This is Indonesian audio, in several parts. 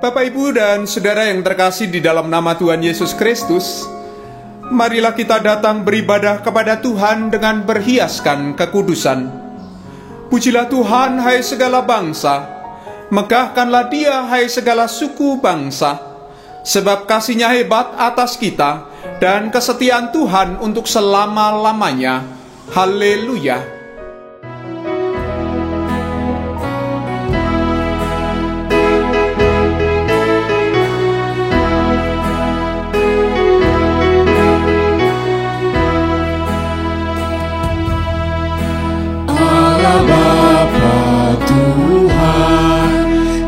Bapak, Ibu, dan Saudara yang terkasih di dalam nama Tuhan Yesus Kristus, marilah kita datang beribadah kepada Tuhan dengan berhiaskan kekudusan. Pujilah Tuhan, hai segala bangsa, megahkanlah Dia, hai segala suku bangsa, sebab kasih-Nya hebat atas kita, dan kesetiaan Tuhan untuk selama-lamanya. Haleluya.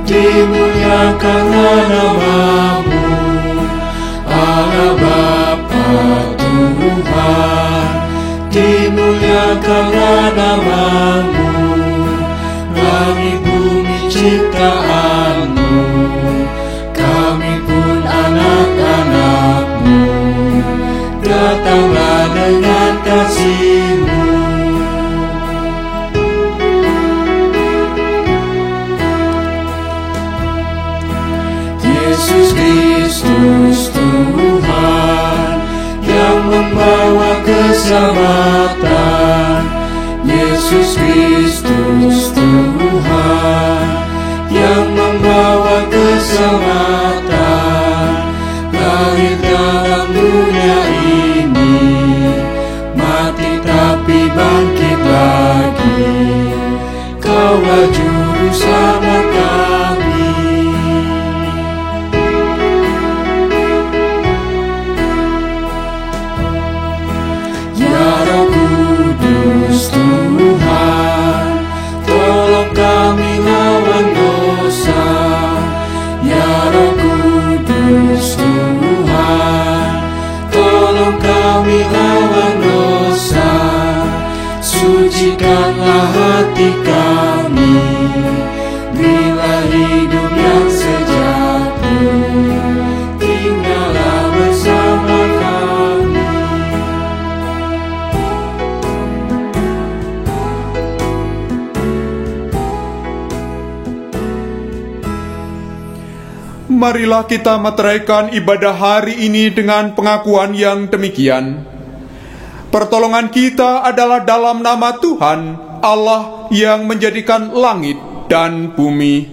Dimuliakanlah nama-Mu, Allah Bapa Tuhan. Dimuliakanlah nama-Mu, langit bumi ciptaan-Mu, kami pun anak-anak-Mu. Datanglah dengan kasih-Mu. Yesus Kristus Tuhan yang membawa keselamatan. Yesus Kristus Tuhan yang membawa keselamatan. Lahir dalam dunia ini, mati tapi bangkit lagi. Kaulah juru selamat kami. Tuhan, tolong kami lawan dosa. Ya Roh Kudus Tuhan, tolong kami lawan dosa. Sucikanlah hati kami, berilah hidup yang sejati. Tinggallah bersama kami. Marilah kita meteraikan ibadah hari ini dengan pengakuan yang demikian. Pertolongan kita adalah dalam nama Tuhan, Allah yang menjadikan langit dan bumi.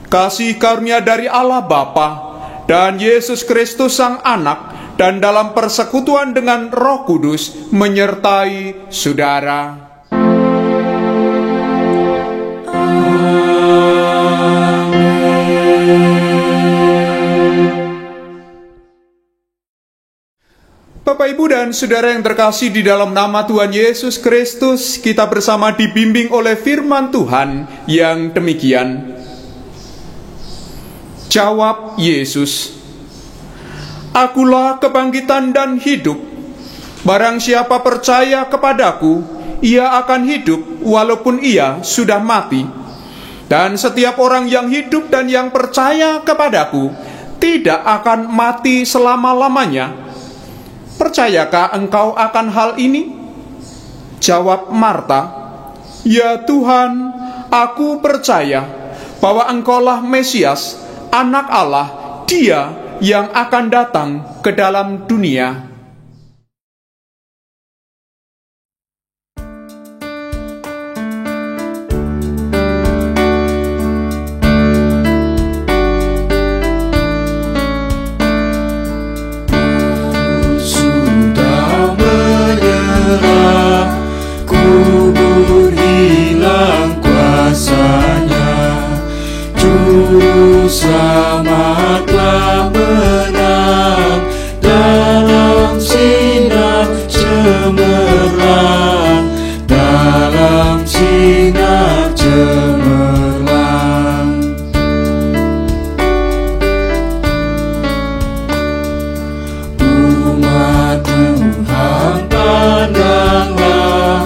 Kasih karunia dari Allah Bapa dan Yesus Kristus Sang Anak, dan dalam persekutuan dengan Roh Kudus menyertai saudara. Bapak, Ibu, dan Saudara yang terkasih di dalam nama Tuhan Yesus Kristus, kita bersama dibimbing oleh firman Tuhan yang demikian. Jawab Yesus, "Akulah kebangkitan dan hidup. Barang siapa percaya kepadaku, ia akan hidup walaupun ia sudah mati. Dan setiap orang yang hidup dan yang percaya kepadaku tidak akan mati selama-lamanya. Percayakah engkau akan hal ini?" Jawab Marta, "Ya Tuhan, aku percaya bahwa engkaulah Mesias, Anak Allah, Dia yang akan datang ke dalam dunia." Kubur hilang kuasanya, Juru Selamatlah menang dalam sinar cemerlang, dalam sinar cemerlang. Umat Tuhan, pandanglah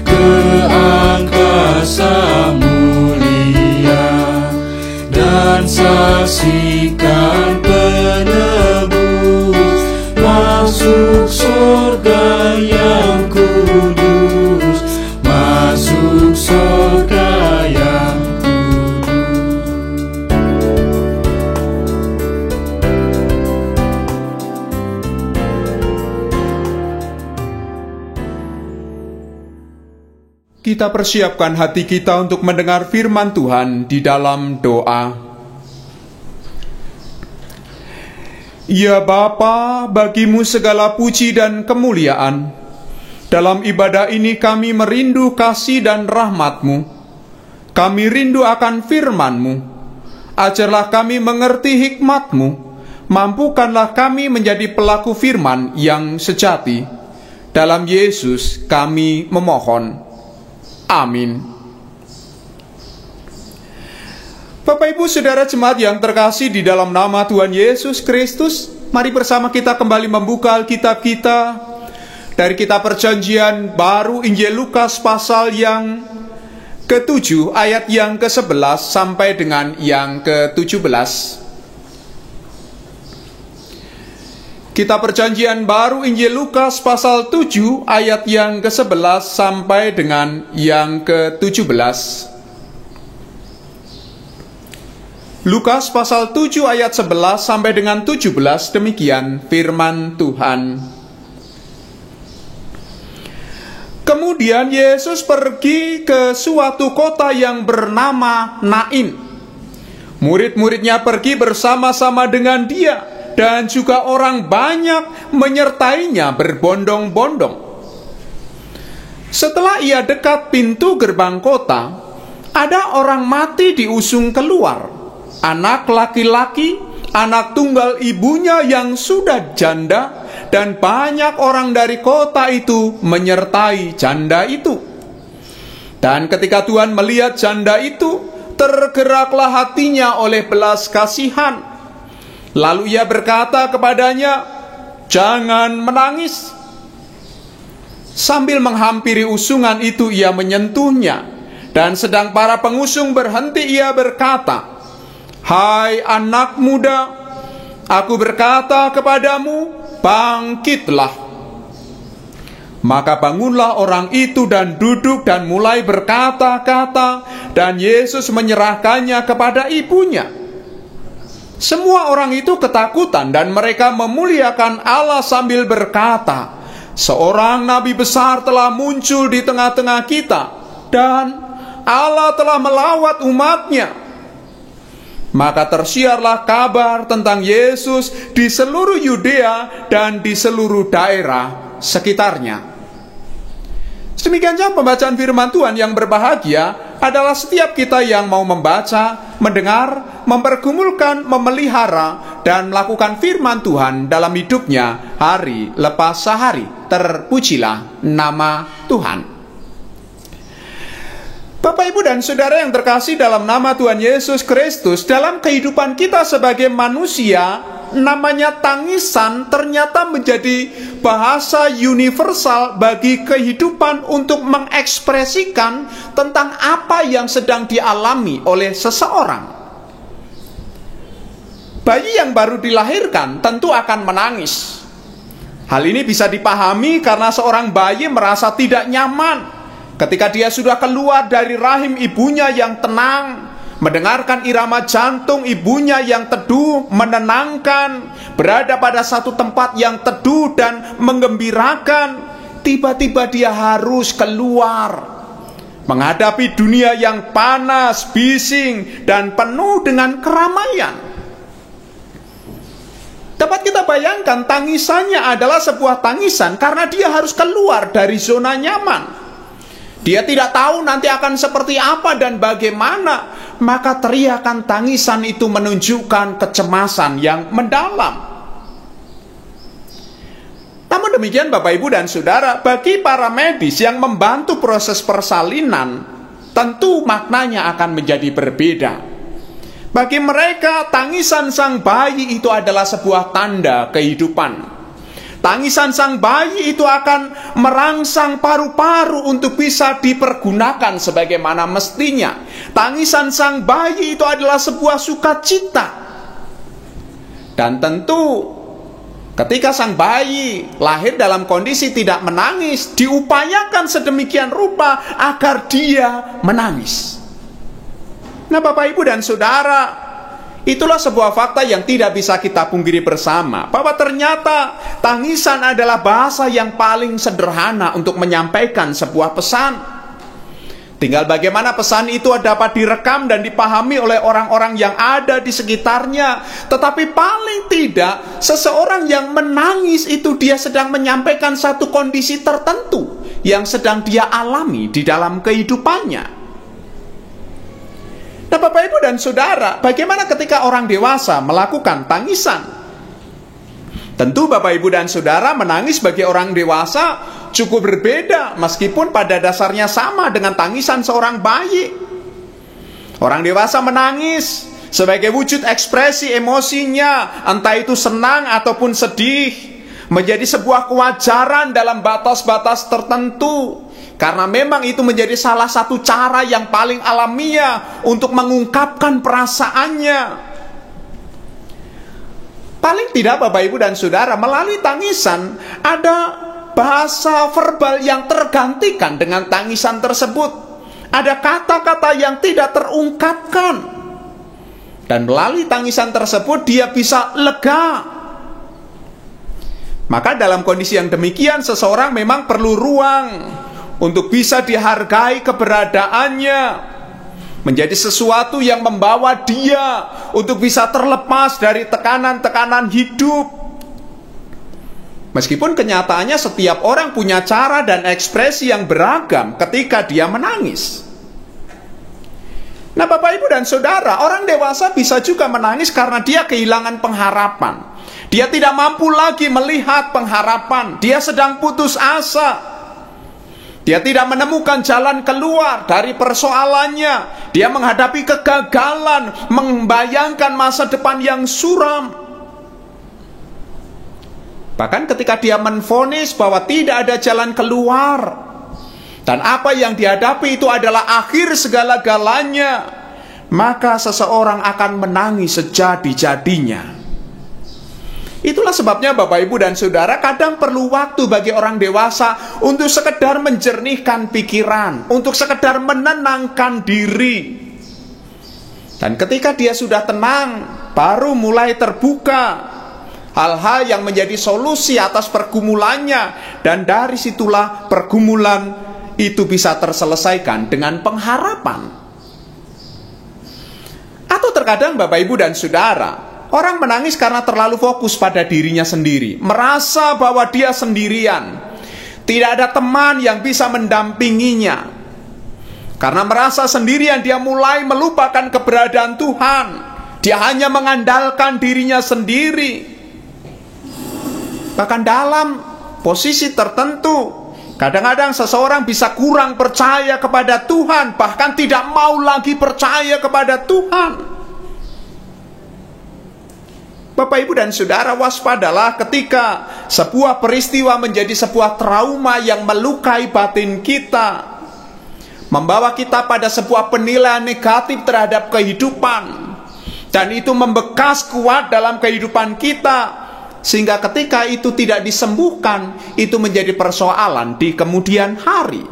ke angkasa mulia dan saksikan penebus masuk surga yang kudus, masuk surga yang kudus. kita persiapkan hati kita untuk mendengar firman Tuhan di dalam doa. Ya Bapa, bagimu segala puji dan kemuliaan. Dalam ibadah ini kami merindu kasih dan rahmat-Mu. Kami rindu akan firman-Mu. Ajarlah kami mengerti hikmat-Mu. Mampukanlah kami menjadi pelaku firman yang sejati. Dalam Yesus kami memohon. Amin. Bapak Ibu Saudara jemaat yang terkasih di dalam nama Tuhan Yesus Kristus, mari bersama kita kembali membuka Alkitab kita dari kitab Perjanjian Baru Injil Lukas pasal yang ke-7 ayat yang ke-11 sampai dengan yang ke-17. Kitab Perjanjian Baru Injil Lukas pasal 7 ayat yang ke-11 sampai dengan yang ke-17. Lukas pasal 7 ayat 11 sampai dengan 17, demikian firman Tuhan. Kemudian Yesus pergi ke suatu kota yang bernama Nain. Murid-muridnya pergi bersama-sama dengan dia, dan juga orang banyak menyertainya berbondong-bondong. Setelah ia dekat pintu gerbang kota, ada orang mati diusung keluar, anak laki-laki, anak tunggal ibunya yang sudah janda, dan banyak orang dari kota itu menyertai janda itu. Dan ketika Tuhan melihat janda itu, tergeraklah hatinya oleh belas kasihan. Lalu ia berkata kepadanya, "Jangan menangis." Sambil menghampiri usungan itu, ia menyentuhnya. Dan sedang para pengusung berhenti, ia berkata, "Hai anak muda, aku berkata kepadamu, bangkitlah." Maka bangunlah orang itu dan duduk dan mulai berkata-kata, dan Yesus menyerahkannya kepada ibunya. Semua orang itu ketakutan dan mereka memuliakan Allah sambil berkata, "Seorang nabi besar telah muncul di tengah-tengah kita, dan Allah telah melawat umatnya." Maka tersiarlah kabar tentang Yesus di seluruh Yudea dan di seluruh daerah sekitarnya. Demikian saja pembacaan firman Tuhan. Yang berbahagia adalah setiap kita yang mau membaca, mendengar, mempergumulkan, memelihara, dan melakukan firman Tuhan dalam hidupnya hari lepas sehari. Terpujilah nama Tuhan. Bapak, Ibu, dan Saudara yang terkasih dalam nama Tuhan Yesus Kristus, dalam kehidupan kita sebagai manusia, namanya tangisan ternyata menjadi bahasa universal bagi kehidupan untuk mengekspresikan tentang apa yang sedang dialami oleh seseorang. Bayi yang baru dilahirkan tentu akan menangis. Hal ini bisa dipahami karena seorang bayi merasa tidak nyaman ketika dia sudah keluar dari rahim ibunya yang tenang, mendengarkan irama jantung ibunya yang teduh, menenangkan, berada pada satu tempat yang teduh dan menggembirakan. Tiba-tiba dia harus keluar, menghadapi dunia yang panas, bising, dan penuh dengan keramaian. Dapat kita bayangkan, tangisannya adalah sebuah tangisan karena dia harus keluar dari zona nyaman. Dia tidak tahu nanti akan seperti apa dan bagaimana, maka teriakan tangisan itu menunjukkan kecemasan yang mendalam. Namun demikian Bapak, Ibu, dan Saudara, bagi para medis yang membantu proses persalinan, tentu maknanya akan menjadi berbeda. Bagi mereka, tangisan sang bayi itu adalah sebuah tanda kehidupan. Tangisan sang bayi itu akan merangsang paru-paru untuk bisa dipergunakan sebagaimana mestinya. Tangisan sang bayi itu adalah sebuah sukacita. Dan tentu ketika sang bayi lahir dalam kondisi tidak menangis, diupayakan sedemikian rupa agar dia menangis. Nah, Bapak, Ibu, dan Saudara, itulah sebuah fakta yang tidak bisa kita pungkiri bersama, bahwa ternyata tangisan adalah bahasa yang paling sederhana untuk menyampaikan sebuah pesan. Tinggal bagaimana pesan itu dapat direkam dan dipahami oleh orang-orang yang ada di sekitarnya. Tetapi paling tidak, seseorang yang menangis itu dia sedang menyampaikan satu kondisi tertentu yang sedang dia alami di dalam kehidupannya. Nah, Bapak, Ibu, dan Saudara, bagaimana ketika orang dewasa melakukan tangisan? Tentu Bapak, Ibu, dan Saudara, menangis bagi orang dewasa cukup berbeda, meskipun pada dasarnya sama dengan tangisan seorang bayi. Orang dewasa menangis sebagai wujud ekspresi emosinya, entah itu senang ataupun sedih, menjadi sebuah kewajaran dalam batas-batas tertentu, karena memang itu menjadi salah satu cara yang paling alamiah untuk mengungkapkan perasaannya. Paling tidak Bapak, Ibu, dan Saudara, melalui tangisan ada bahasa verbal yang tergantikan dengan tangisan tersebut. Ada kata-kata yang tidak terungkapkan, dan melalui tangisan tersebut dia bisa lega. Maka dalam kondisi yang demikian, seseorang memang perlu ruang untuk bisa dihargai keberadaannya, menjadi sesuatu yang membawa dia untuk bisa terlepas dari tekanan-tekanan hidup. Meskipun kenyataannya setiap orang punya cara dan ekspresi yang beragam ketika dia menangis. Nah, Bapak, Ibu, dan Saudara, orang dewasa bisa juga menangis karena dia kehilangan pengharapan. Dia tidak mampu lagi melihat pengharapan. Dia sedang putus asa. Dia tidak menemukan jalan keluar dari persoalannya. Dia menghadapi kegagalan, membayangkan masa depan yang suram. Bahkan ketika dia menvonis bahwa tidak ada jalan keluar, dan apa yang dihadapi itu adalah akhir segala-galanya, maka seseorang akan menangis sejadi-jadinya. Itulah sebabnya Bapak, Ibu, dan Saudara, kadang perlu waktu bagi orang dewasa untuk sekedar menjernihkan pikiran, untuk sekedar menenangkan diri. Dan ketika dia sudah tenang, baru mulai terbuka hal-hal yang menjadi solusi atas pergumulannya, dan dari situlah pergumulan itu bisa terselesaikan dengan pengharapan. Atau terkadang Bapak, Ibu, dan Saudara, orang menangis karena terlalu fokus pada dirinya sendiri, merasa bahwa dia sendirian, tidak ada teman yang bisa mendampinginya. Karena merasa sendirian, dia mulai melupakan keberadaan Tuhan. Dia hanya mengandalkan dirinya sendiri. Bahkan dalam posisi tertentu, kadang-kadang seseorang bisa kurang percaya kepada Tuhan, bahkan tidak mau lagi percaya kepada Tuhan. Bapak, Ibu, dan Saudara, waspadalah ketika sebuah peristiwa menjadi sebuah trauma yang melukai batin kita, membawa kita pada sebuah penilaian negatif terhadap kehidupan, dan itu membekas kuat dalam kehidupan kita, sehingga ketika itu tidak disembuhkan, itu menjadi persoalan di kemudian hari.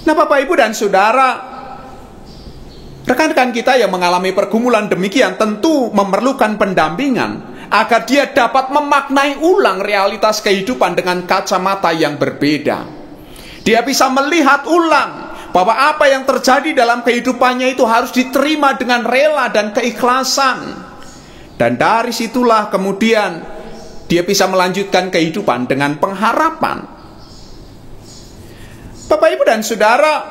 Nah, Bapak, Ibu, dan Saudara, rekan-rekan kita yang mengalami pergumulan demikian tentu memerlukan pendampingan agar dia dapat memaknai ulang realitas kehidupan dengan kacamata yang berbeda. Dia bisa melihat ulang bahwa apa yang terjadi dalam kehidupannya itu harus diterima dengan rela dan keikhlasan. Dan dari situlah kemudian dia bisa melanjutkan kehidupan dengan pengharapan. Bapak, Ibu, dan Saudara,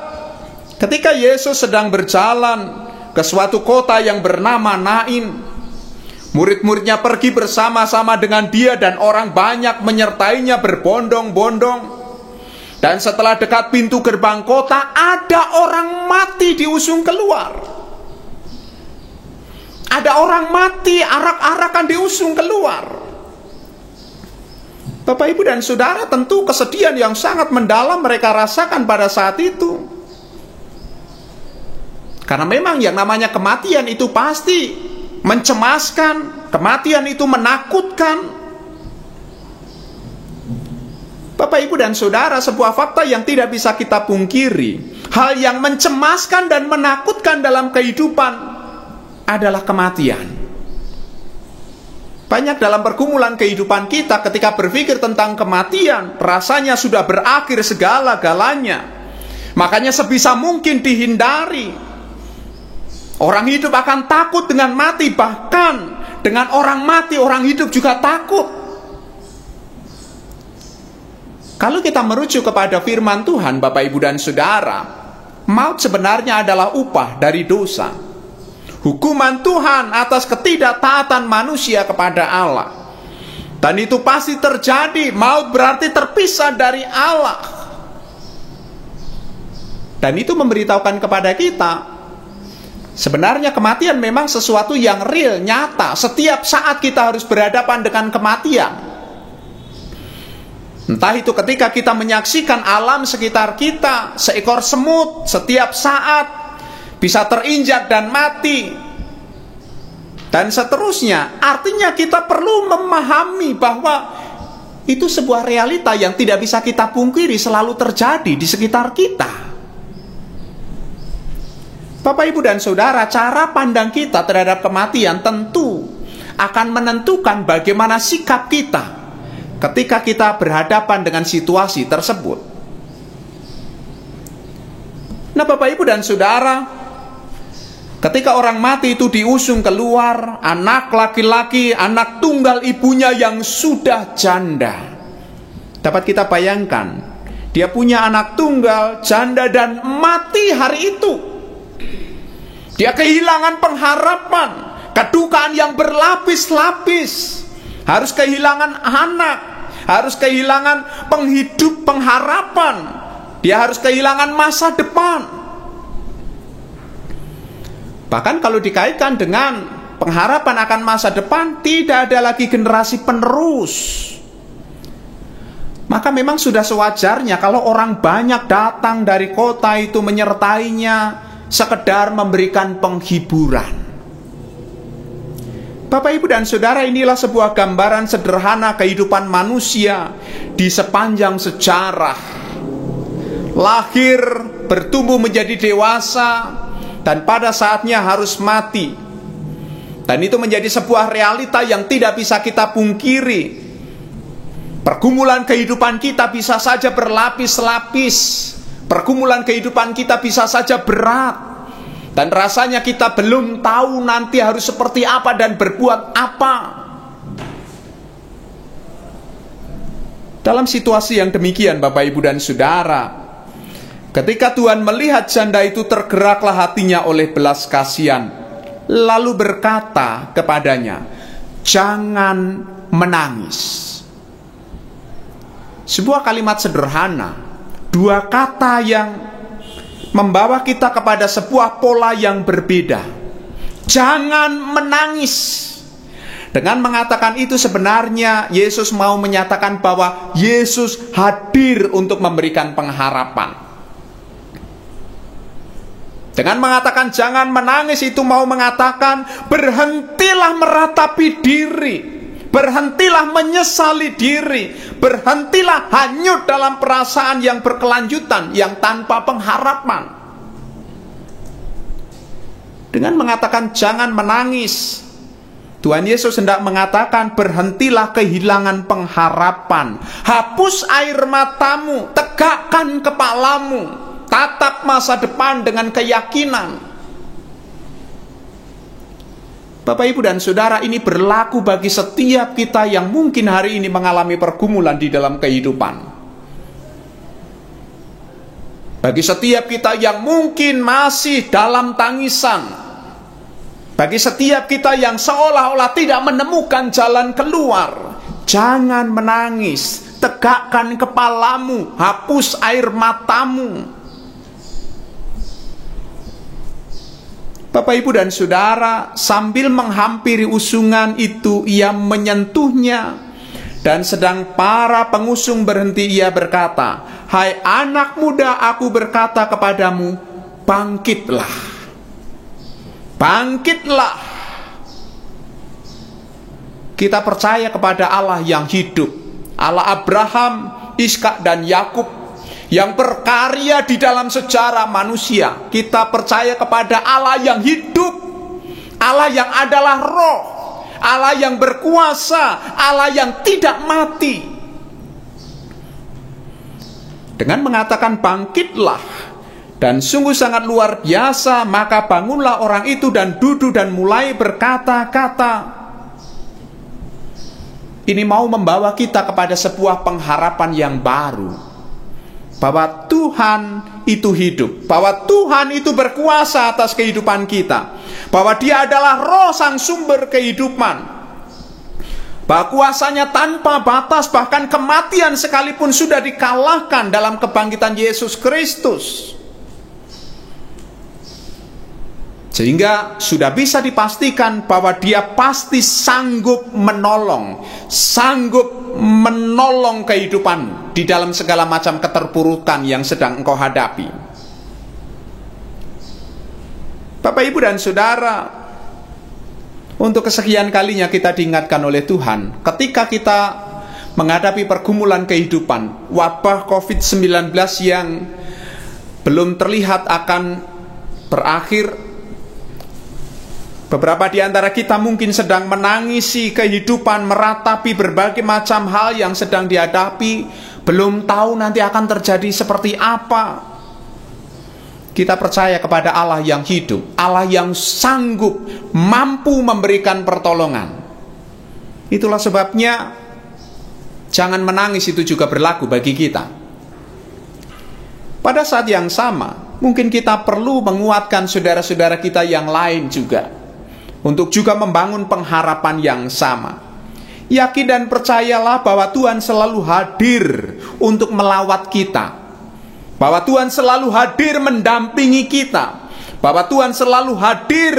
ketika Yesus sedang berjalan ke suatu kota yang bernama Nain, murid-muridnya pergi bersama-sama dengan dia, dan orang banyak menyertainya berbondong-bondong. Dan setelah dekat pintu gerbang kota, ada orang mati diusung keluar. Ada orang mati arak-arakan diusung keluar. Bapak, Ibu, dan Saudara, tentu kesedihan yang sangat mendalam mereka rasakan pada saat itu. Karena memang yang namanya kematian itu pasti mencemaskan, kematian itu menakutkan. Bapak, Ibu, dan Saudara, sebuah fakta yang tidak bisa kita pungkiri, hal yang mencemaskan dan menakutkan dalam kehidupan adalah kematian. Banyak dalam pergumulan kehidupan kita, ketika berpikir tentang kematian, rasanya sudah berakhir segala-galanya. Makanya sebisa mungkin dihindari. Orang hidup akan takut dengan mati, bahkan dengan orang mati orang hidup juga takut. Kalau kita merujuk kepada firman Tuhan, Bapak, Ibu, dan Saudara, maut sebenarnya adalah upah dari dosa. Hukuman Tuhan atas ketidaktaatan manusia kepada Allah. Dan itu pasti terjadi. Maut berarti terpisah dari Allah. Dan itu memberitahukan kepada kita, sebenarnya kematian memang sesuatu yang real, nyata. Setiap saat kita harus berhadapan dengan kematian. Entah itu ketika kita menyaksikan alam sekitar kita, seekor semut setiap saat bisa terinjak dan mati, dan seterusnya. Artinya kita perlu memahami bahwa itu sebuah realita yang tidak bisa kita pungkiri, selalu terjadi di sekitar kita. Bapak, Ibu, dan Saudara, cara pandang kita terhadap kematian tentu akan menentukan bagaimana sikap kita ketika kita berhadapan dengan situasi tersebut. Nah, Bapak, Ibu, dan Saudara, ketika orang mati itu diusung keluar, anak laki-laki, anak tunggal ibunya yang sudah janda. Dapat kita bayangkan, dia punya anak tunggal, janda, dan mati hari itu. Dia kehilangan pengharapan, kedukaan yang berlapis-lapis. Harus kehilangan anak, harus kehilangan penghidup, pengharapan. Dia harus kehilangan masa depan. Bahkan kalau dikaitkan dengan pengharapan akan masa depan, tidak ada lagi generasi penerus. Maka memang sudah sewajarnya kalau orang banyak datang dari kota itu menyertainya, sekedar memberikan penghiburan. Bapak, Ibu, dan Saudara, inilah sebuah gambaran sederhana kehidupan manusia di sepanjang sejarah. Lahir, bertumbuh menjadi dewasa, dan pada saatnya harus mati. Dan itu menjadi sebuah realita yang tidak bisa kita pungkiri. Pergumulan kehidupan kita bisa saja berlapis-lapis. Pergumulan kehidupan kita bisa saja berat. Dan rasanya kita belum tahu nanti harus seperti apa dan berbuat apa. Dalam situasi yang demikian, Bapak, Ibu, dan Saudara, ketika Tuhan melihat janda itu, tergeraklah hatinya oleh belas kasihan, lalu berkata kepadanya, "Jangan menangis." Sebuah kalimat sederhana, dua kata yang membawa kita kepada sebuah pola yang berbeda. Jangan menangis. Dengan mengatakan itu sebenarnya Yesus mau menyatakan bahwa Yesus hadir untuk memberikan pengharapan. Dengan mengatakan jangan menangis itu mau mengatakan berhentilah meratapi diri, berhentilah menyesali diri, berhentilah hanyut dalam perasaan yang berkelanjutan, yang tanpa pengharapan. Dengan mengatakan jangan menangis, Tuhan Yesus hendak mengatakan berhentilah kehilangan pengharapan. Hapus air matamu, tegakkan kepalamu, tatap masa depan dengan keyakinan. Bapak, Ibu, dan Saudara, ini berlaku bagi setiap kita yang mungkin hari ini mengalami pergumulan di dalam kehidupan. Bagi setiap kita yang mungkin masih dalam tangisan. Bagi setiap kita yang seolah-olah tidak menemukan jalan keluar. Jangan menangis, tegakkan kepalamu, hapus air matamu. Bapak, Ibu, dan Saudara, sambil menghampiri usungan itu, ia menyentuhnya. Dan sedang para pengusung berhenti, ia berkata, "Hai anak muda, aku berkata kepadamu, bangkitlah. Bangkitlah." Kita percaya kepada Allah yang hidup, Allah Abraham, Ishak, dan Yakub, yang berkarya di dalam sejarah manusia. Kita percaya kepada Allah yang hidup, Allah yang adalah roh, Allah yang berkuasa, Allah yang tidak mati. Dengan mengatakan bangkitlah, dan sungguh sangat luar biasa. Maka bangunlah orang itu dan duduk dan mulai berkata-kata. Ini mau membawa kita kepada sebuah pengharapan yang baru, bahwa Tuhan itu hidup, bahwa Tuhan itu berkuasa atas kehidupan kita, bahwa Dia adalah Roh sang sumber kehidupan, bahwa kuasanya tanpa batas, bahkan kematian sekalipun sudah dikalahkan dalam kebangkitan Yesus Kristus. Sehingga sudah bisa dipastikan bahwa Dia pasti sanggup menolong kehidupanmu di dalam segala macam keterpurukan yang sedang engkau hadapi. Bapak, Ibu, dan Saudara, untuk kesekian kalinya kita diingatkan oleh Tuhan ketika kita menghadapi pergumulan kehidupan, wabah COVID-19 yang belum terlihat akan berakhir. Beberapa di antara kita mungkin sedang menangisi kehidupan, meratapi berbagai macam hal yang sedang dihadapi, belum tahu nanti akan terjadi seperti apa. Kita percaya kepada Allah yang hidup, Allah yang sanggup, mampu memberikan pertolongan. Itulah sebabnya jangan menangis itu juga berlaku bagi kita. Pada saat yang sama, mungkin kita perlu menguatkan saudara-saudara kita yang lain juga, untuk juga membangun pengharapan yang sama. Yakin dan percayalah bahwa Tuhan selalu hadir untuk melawat kita, bahwa Tuhan selalu hadir mendampingi kita, bahwa Tuhan selalu hadir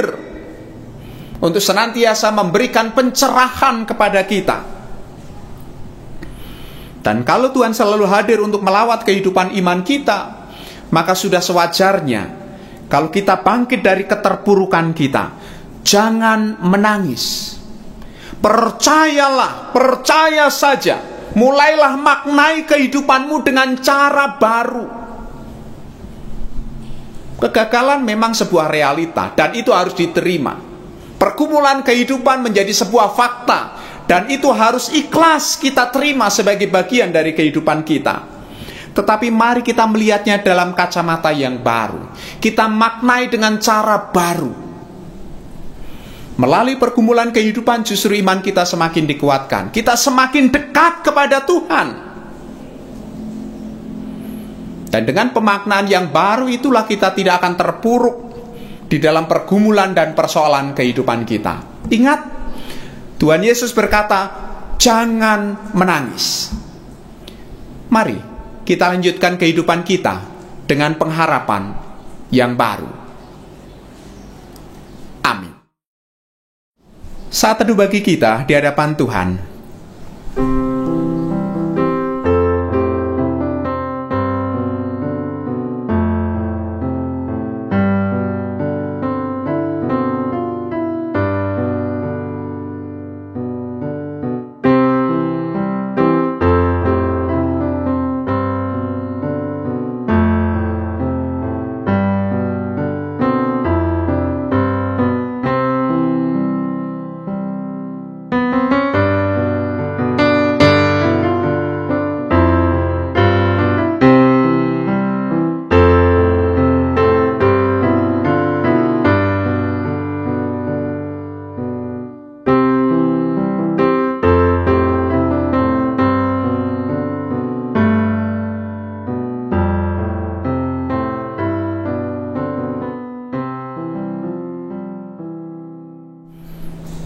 untuk senantiasa memberikan pencerahan kepada kita. Dan kalau Tuhan selalu hadir untuk melawat kehidupan iman kita, maka sudah sewajarnya kalau kita bangkit dari keterpurukan kita, jangan menangis. Percayalah, percaya saja. Mulailah maknai kehidupanmu dengan cara baru. Kegagalan memang sebuah realita dan itu harus diterima. Pergumulan kehidupan menjadi sebuah fakta dan itu harus ikhlas kita terima sebagai bagian dari kehidupan kita. Tetapi mari kita melihatnya dalam kacamata yang baru. Kita maknai dengan cara baru. Melalui pergumulan kehidupan justru iman kita semakin dikuatkan. Kita semakin dekat kepada Tuhan. Dan dengan pemaknaan yang baru itulah kita tidak akan terpuruk di dalam pergumulan dan persoalan kehidupan kita. Ingat, Tuhan Yesus berkata, jangan menangis. Mari kita lanjutkan kehidupan kita dengan pengharapan yang baru. Amin. Saat teduh bagi kita di hadapan Tuhan.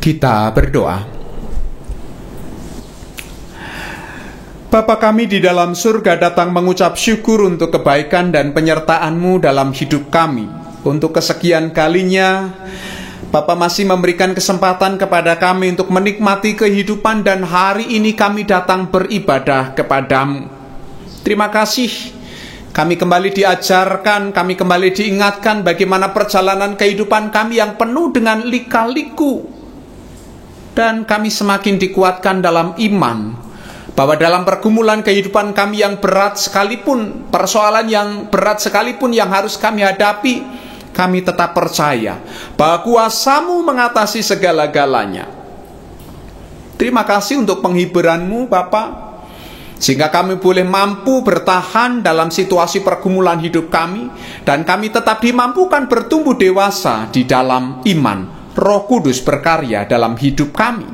Kita berdoa. Bapa kami di dalam surga, datang mengucap syukur untuk kebaikan dan penyertaan-Mu dalam hidup kami. Untuk kesekian kalinya, Bapa masih memberikan kesempatan kepada kami untuk menikmati kehidupan, dan hari ini kami datang beribadah kepada-Mu. Terima kasih. Kami kembali diajarkan, kami kembali diingatkan bagaimana perjalanan kehidupan kami yang penuh dengan lika-liku. Dan kami semakin dikuatkan dalam iman, bahwa dalam pergumulan kehidupan kami yang berat sekalipun, persoalan yang berat sekalipun yang harus kami hadapi, kami tetap percaya bahwa kuasa-Mu mengatasi segala-galanya. Terima kasih untuk penghiburan-Mu, Bapa. sehingga kami boleh mampu bertahan dalam situasi pergumulan hidup kami, dan kami tetap dimampukan bertumbuh dewasa di dalam iman. Roh Kudus berkarya dalam hidup kami.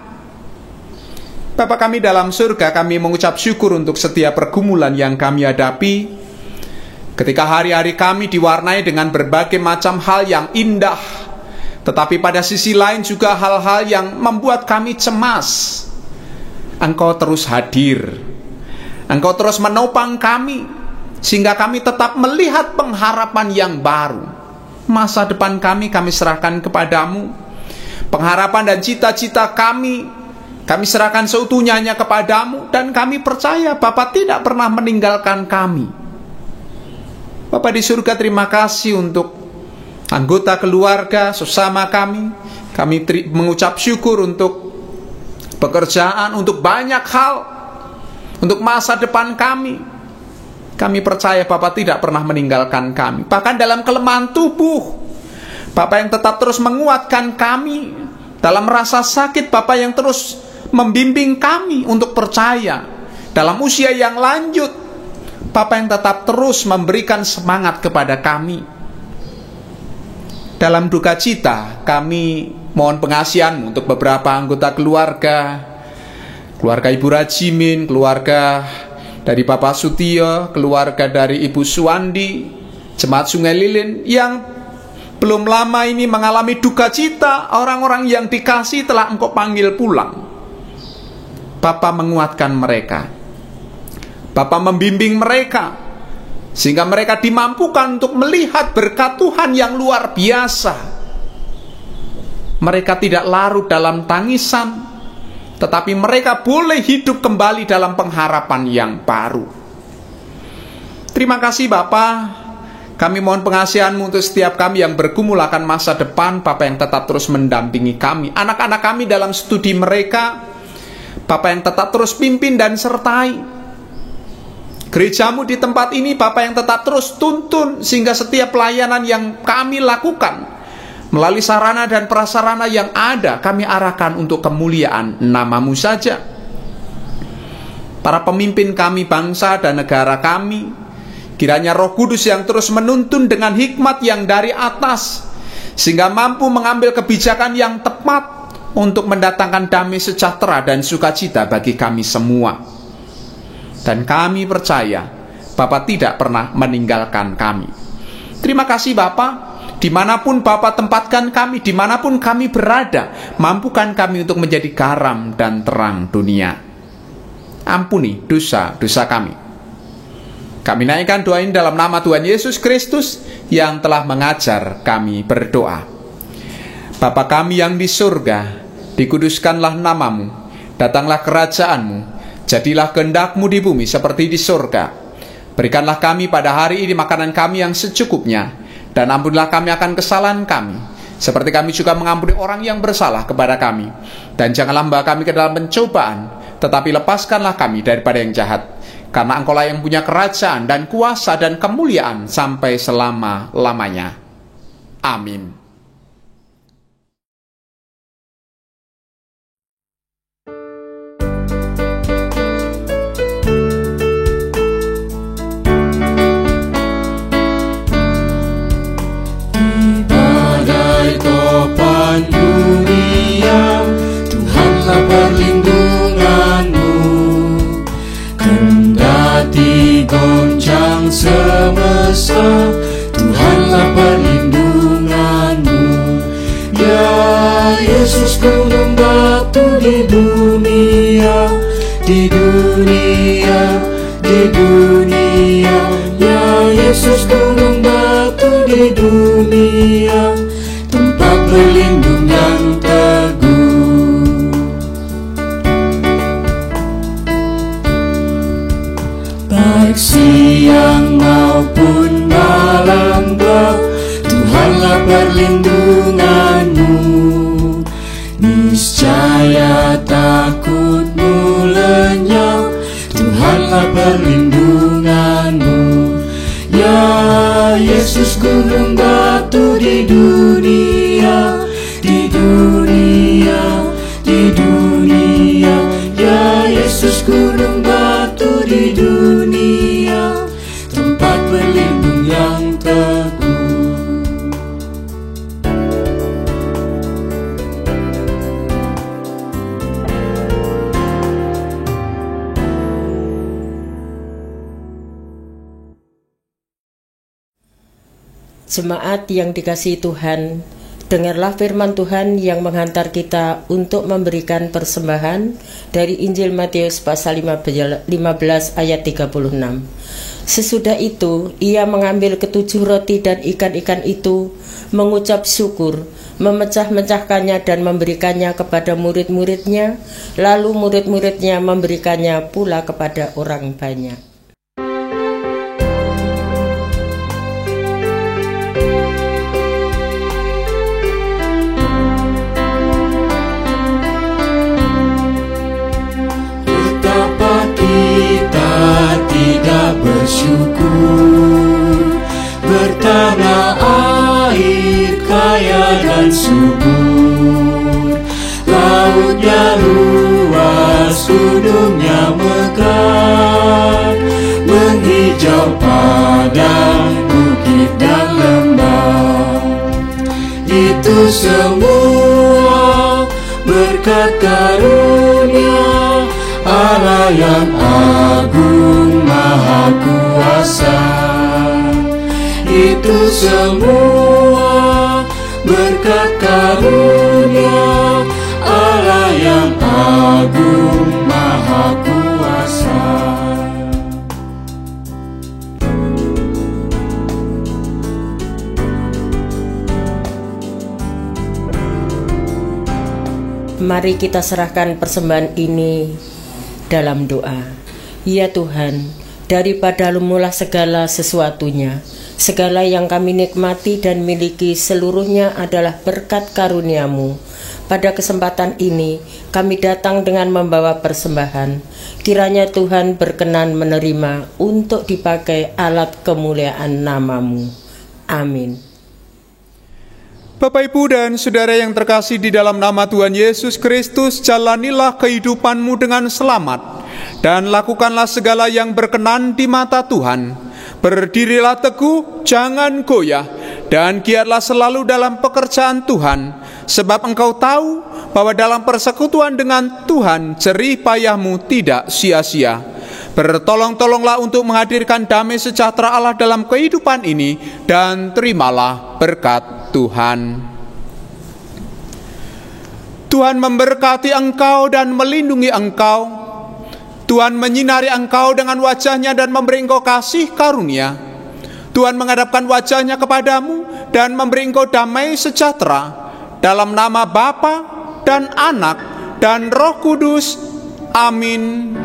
Bapa kami dalam surga, kami mengucap syukur untuk setiap pergumulan yang kami hadapi, ketika hari-hari kami diwarnai dengan berbagai macam hal yang indah, tetapi pada sisi lain juga hal-hal yang membuat kami cemas. Engkau terus hadir, Engkau terus menopang kami, sehingga kami tetap melihat pengharapan yang baru. Masa depan kami serahkan kepadamu. Pengharapan dan cita-cita kami serahkan seutuhnya hanya kepadamu, dan kami percaya Bapa tidak pernah meninggalkan kami. Bapa di surga, terima kasih untuk anggota keluarga sesama kami. Kami mengucap syukur untuk pekerjaan, untuk banyak hal, untuk masa depan kami. Kami percaya Bapa tidak pernah meninggalkan kami. Bahkan dalam kelemahan tubuh, Bapa yang tetap terus menguatkan kami. Dalam rasa sakit, Bapa yang terus membimbing kami untuk percaya. Dalam usia yang lanjut, Bapa yang tetap terus memberikan semangat kepada kami. Dalam duka cita, kami mohon pengasihan untuk beberapa anggota keluarga Ibu Rajimin, keluarga dari Bapak Sutio, keluarga dari Ibu Suwandi, Jemaat Sungai Lilin yang belum lama ini mengalami duka cita. Orang-orang yang dikasih telah Engkau panggil pulang. Bapa menguatkan mereka, Bapa membimbing mereka, sehingga mereka dimampukan untuk melihat berkat Tuhan yang luar biasa. Mereka tidak larut dalam tangisan, tetapi mereka boleh hidup kembali dalam pengharapan yang baru. Terima kasih Bapa. Kami mohon pengasihan-Mu untuk setiap kami yang bergumul akan masa depan. Bapa yang tetap terus mendampingi kami, anak-anak kami dalam studi mereka. Bapa yang tetap terus pimpin dan sertai gereja-Mu di tempat ini. Bapa yang tetap terus tuntun, sehingga setiap pelayanan yang kami lakukan melalui sarana dan prasarana yang ada, kami arahkan untuk kemuliaan nama-Mu saja. Para pemimpin kami, bangsa dan negara kami, kiranya Roh Kudus yang terus menuntun dengan hikmat yang dari atas, sehingga mampu mengambil kebijakan yang tepat untuk mendatangkan damai sejahtera dan sukacita bagi kami semua. Dan kami percaya Bapa tidak pernah meninggalkan kami. Terima kasih Bapa. Dimanapun Bapa tempatkan kami, dimanapun kami berada, mampukan kami untuk menjadi garam dan terang dunia. Ampuni dosa-dosa kami. Kami naikkan doa ini dalam nama Tuhan Yesus Kristus yang telah mengajar kami berdoa. Bapa kami yang di surga, dikuduskanlah nama-Mu, datanglah kerajaan-Mu, jadilah kehendak-Mu di bumi seperti di surga. Berikanlah kami pada hari ini makanan kami yang secukupnya, dan ampunilah kami akan kesalahan kami, seperti kami juga mengampuni orang yang bersalah kepada kami. Dan janganlah membawa kami ke dalam pencobaan, tetapi lepaskanlah kami daripada yang jahat. Karena Engkaulah yang punya kerajaan dan kuasa dan kemuliaan sampai selama-lamanya. Amin. Dunia, Tuhanlah perlindunganmu. Kendati goncang semesta, Tuhanlah perlindunganmu. Ya Yesus, gunung batu di dunia, di dunia, di dunia. Ya Yesus, gunung batu di dunia, tempat berlindung yang teguh. Baik siang maupun malam, Tuhanlah perlindunganmu. Niscaya takutmu lenyap, Tuhanlah perlindunganmu. Ya Yesus, gunung batu di dunia, di Jemaat yang dikasihi Tuhan, dengarlah firman Tuhan yang menghantar kita untuk memberikan persembahan dari Injil Matius pasal 15 ayat 36. Sesudah itu, ia mengambil ketujuh roti dan ikan-ikan itu, mengucap syukur, memecah-mecahkannya dan memberikannya kepada murid-muridnya, lalu murid-muridnya memberikannya pula kepada orang banyak. Betapa kita tidak bersyukur, bertanah air kaya dan subur, lautnya luas, gunungnya megah, menghijau padang, bukit dan lembah. Itu semua berkat karunia Allah yang agung maha kuasa. Itu semua berkat karunia Allah yang agung maha kuasa. Mari kita serahkan persembahan ini dalam doa. Ya Tuhan, daripada-Mu-lah segala sesuatunya, segala yang kami nikmati dan miliki seluruhnya adalah berkat karunia-Mu. Pada kesempatan ini, kami datang dengan membawa persembahan. Kiranya Tuhan berkenan menerima untuk dipakai alat kemuliaan nama-Mu. Amin. Bapak, Ibu, dan Saudara yang terkasih di dalam nama Tuhan Yesus Kristus, jalanilah kehidupanmu dengan selamat, dan lakukanlah segala yang berkenan di mata Tuhan. Berdirilah teguh, jangan goyah, dan giatlah selalu dalam pekerjaan Tuhan, sebab engkau tahu bahwa dalam persekutuan dengan Tuhan, jerih payahmu tidak sia-sia. Bertolong-tolonglah untuk menghadirkan damai sejahtera Allah dalam kehidupan ini, dan terimalah berkat Tuhan. Tuhan memberkati engkau dan melindungi engkau. Tuhan menyinari engkau dengan wajah-Nya dan memberi engkau kasih karunia. Tuhan menghadapkan wajah-Nya kepadamu dan memberi engkau damai sejahtera. Dalam nama Bapa dan Anak dan Roh Kudus. Amin.